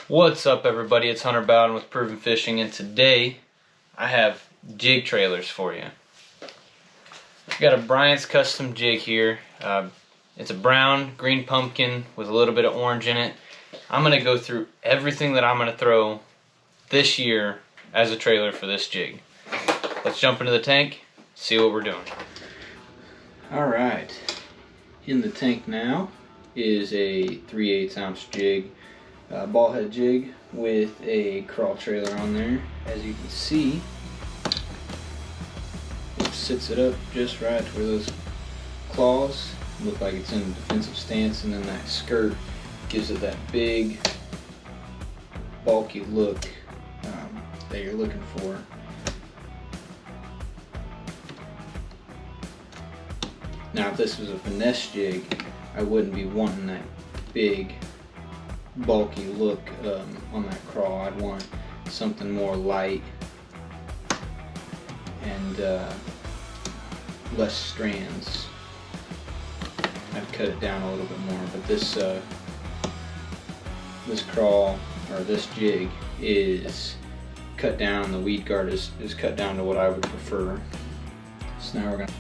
What's up, everybody? It's Hunter Bowden with Proven Fishing, and today I have jig trailers for you. I've got a Bryant's custom jig here. It's a brown green pumpkin with a little bit of orange in it. I'm going to go through everything that I'm going to throw this year as a trailer for this jig. Let's jump into the tank, see what we're doing. Alright, in the tank now is a 3/8 ounce jig. Ball head jig with a crawl trailer on there. As you can see, it sits it up just right where those claws look like it's in a defensive stance, and then that skirt gives it that big bulky look that you're looking for. Now if this was a finesse jig, I wouldn't be wanting that big bulky look on that crawl. I'd want something more light and less strands. I'd cut it down a little bit more, but this crawl, or this jig, is cut down. The weed guard is cut down to what I would prefer. So now we're gonna.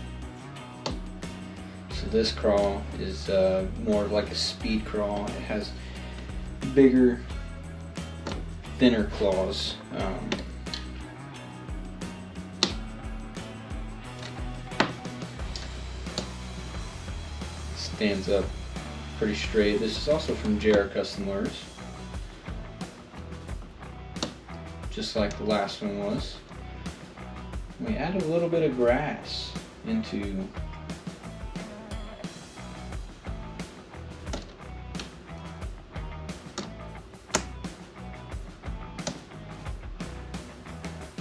So this crawl is more like a speed crawl. It has bigger, thinner claws. Stands up pretty straight. This is also from JR Custom Lures, just like the last one was. We added a little bit of grass into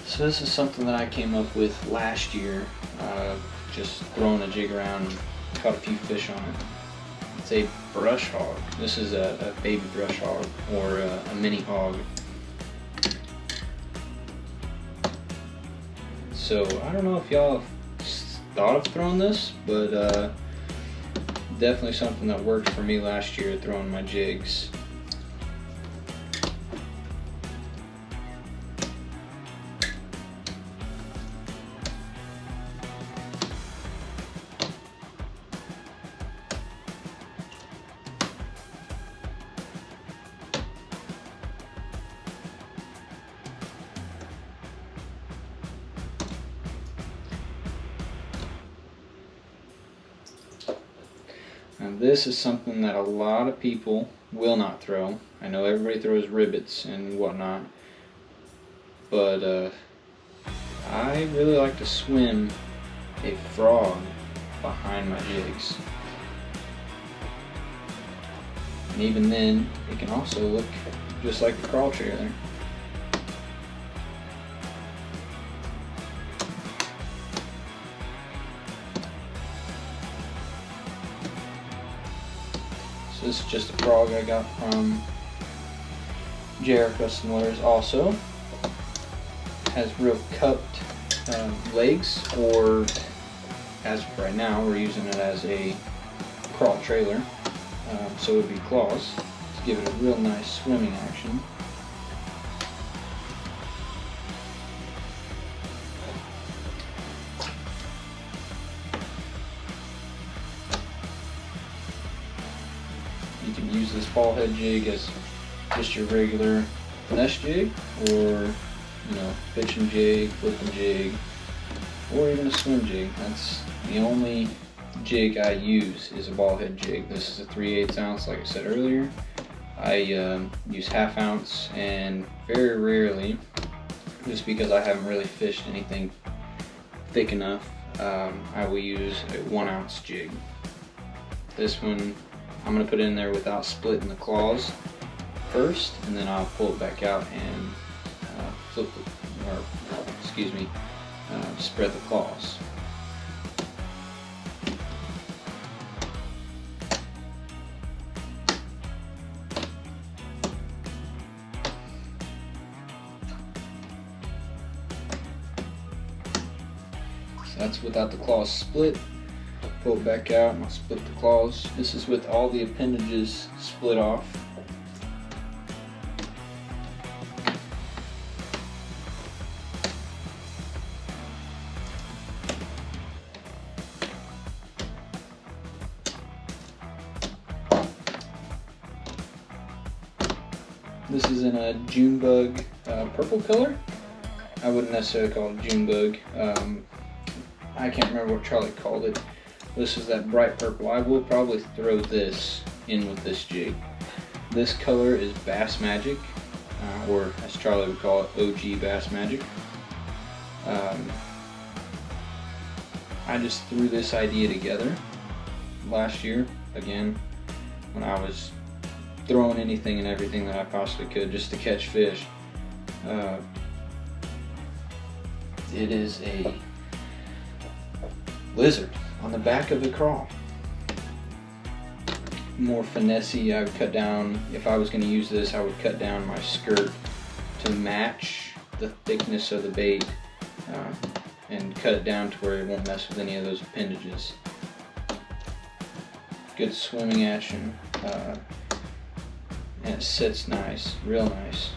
So this is something that I came up with last year, just throwing a jig around and caught a few fish on it. It's a brush hog. This is a baby brush hog, or a mini hog. So I don't know if y'all have thought of throwing this, but definitely something that worked for me last year throwing my jigs. Now this is something that a lot of people will not throw. I know everybody throws rivets and whatnot, but I really like to swim a frog behind my jigs. And even then, it can also look just like the crawl trailer. So this is just a frog I got from JR Custom Lures. Also has real cupped legs, or as of right now we're using it as a crawl trailer, so it would be claws to give it a real nice swimming action. You can use this ball head jig as just your regular finesse jig, or fishing jig, flipping jig, or even a swim jig. That's the only jig I use, is a ball head jig. This is a 3/8 ounce, like I said earlier. I use 1/2 ounce, and very rarely, just because I haven't really fished anything thick enough, I will use a 1 ounce jig. This one I'm going to put in there without splitting the claws first, and then I'll pull it back out and spread the claws. So that's without the claws split. Pull it back out and I'll split the claws. This is with all the appendages split off. This is in a June bug purple color. I wouldn't necessarily call it June bug. I can't remember what Charlie called it. This is that bright purple. I will probably throw this in with this jig. This color is Bass Magic, or as Charlie would call it, OG Bass Magic. I just threw this idea together last year, again, when I was throwing anything and everything that I possibly could just to catch fish. It is a lizard on the back of the crawl. More finessey. I would cut down, if I was going to use this, I would cut down my skirt to match the thickness of the bait and cut it down to where it won't mess with any of those appendages. Good swimming action, and it sits nice, real nice.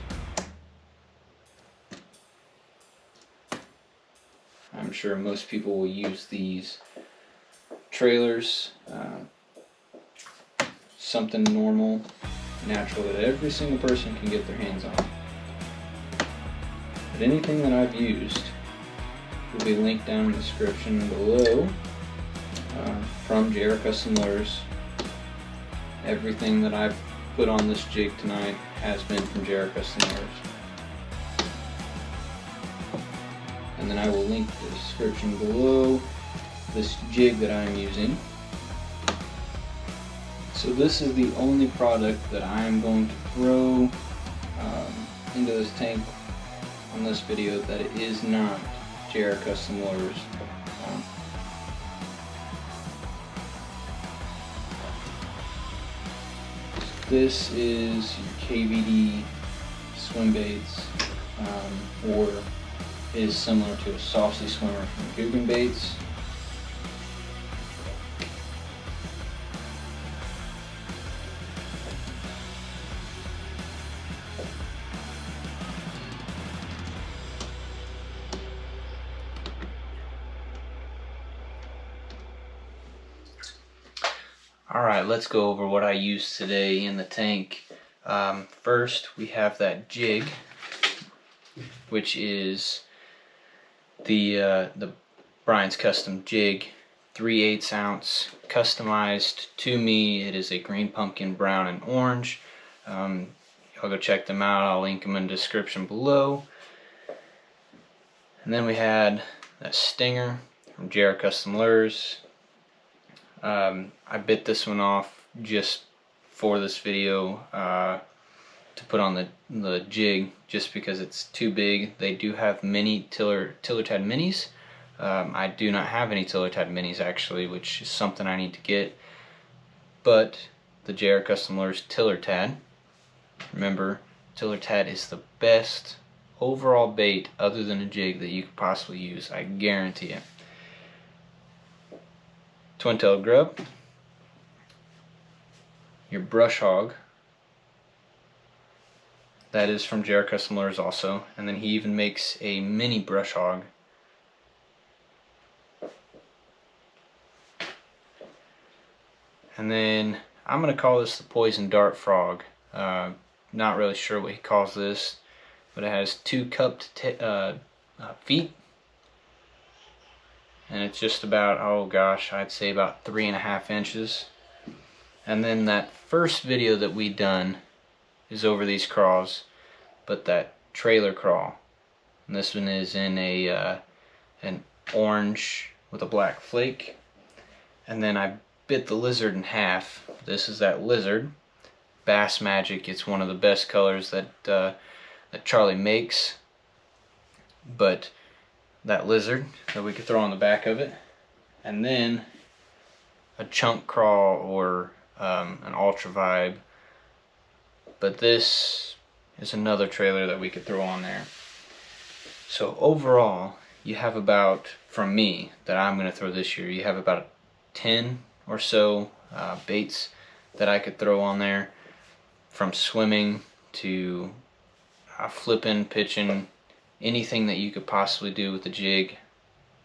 I'm sure most people will use these trailers, something normal, natural that every single person can get their hands on. But anything that I've used will be linked down in the description below from JR Custom Lures. Everything that I've put on this jig tonight has been from JR Custom Lures. And then I will link the description below this jig that I'm using. So this is the only product that I am going to throw into this tank on this video that it is not JR Custom Lures. This is your KVD swim baits, or is similar to a Saucy Swimmer from Guggen Baits. Alright, let's go over what I used today in the tank. First, we have that jig, which is the Brian's Custom Jig, 3/8 ounce, customized to me. It is a green pumpkin, brown, and orange. I'll go check them out. I'll link them in the description below. And then we had that Stinger from JR Custom Lures. I bit this one off just for this video to put on the jig, just because it's too big. They do have mini Tiller Tad minis. I do not have any Tiller Tad minis actually, which is something I need to get. But the JR Custom Lures Tiller Tad, remember, Tiller Tad is the best overall bait other than a jig that you could possibly use. I guarantee it. Twin-tailed grub, your brush hog, that is from JR Custom Lures also, and then he even makes a mini brush hog. And then I'm going to call this the poison dart frog. Not really sure what he calls this, but it has 2 cupped feet. And it's just about, oh gosh, I'd say about 3.5 inches. And then that first video that we done is over these crawls, but that trailer crawl. And this one is in an orange with a black flake. And then I bit the lizard in half. This is that lizard, Bass Magic. It's one of the best colors that that Charlie makes. But that lizard that we could throw on the back of it, and then a chunk crawl or an ultra vibe. But this is another trailer that we could throw on there. So overall, you have about, from me, that I'm going to throw this year, you have about 10 or so baits that I could throw on there, from swimming to flipping, pitching, anything that you could possibly do with the jig,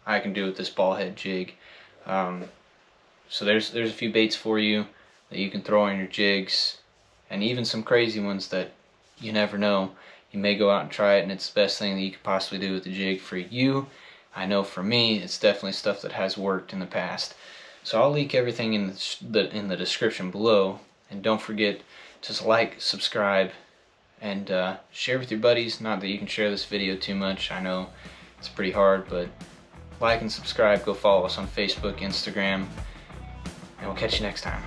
I can do with this ball head jig. So there's a few baits for you that you can throw on your jigs, and even some crazy ones that you never know. You may go out and try it and it's the best thing that you could possibly do with the jig for you. I know for me, it's definitely stuff that has worked in the past. So I'll link everything in the description below. And don't forget to like, subscribe, and share with your buddies. Not that you can share this video too much. I know it's pretty hard, but like and subscribe. Go follow us on Facebook, Instagram, and we'll catch you next time.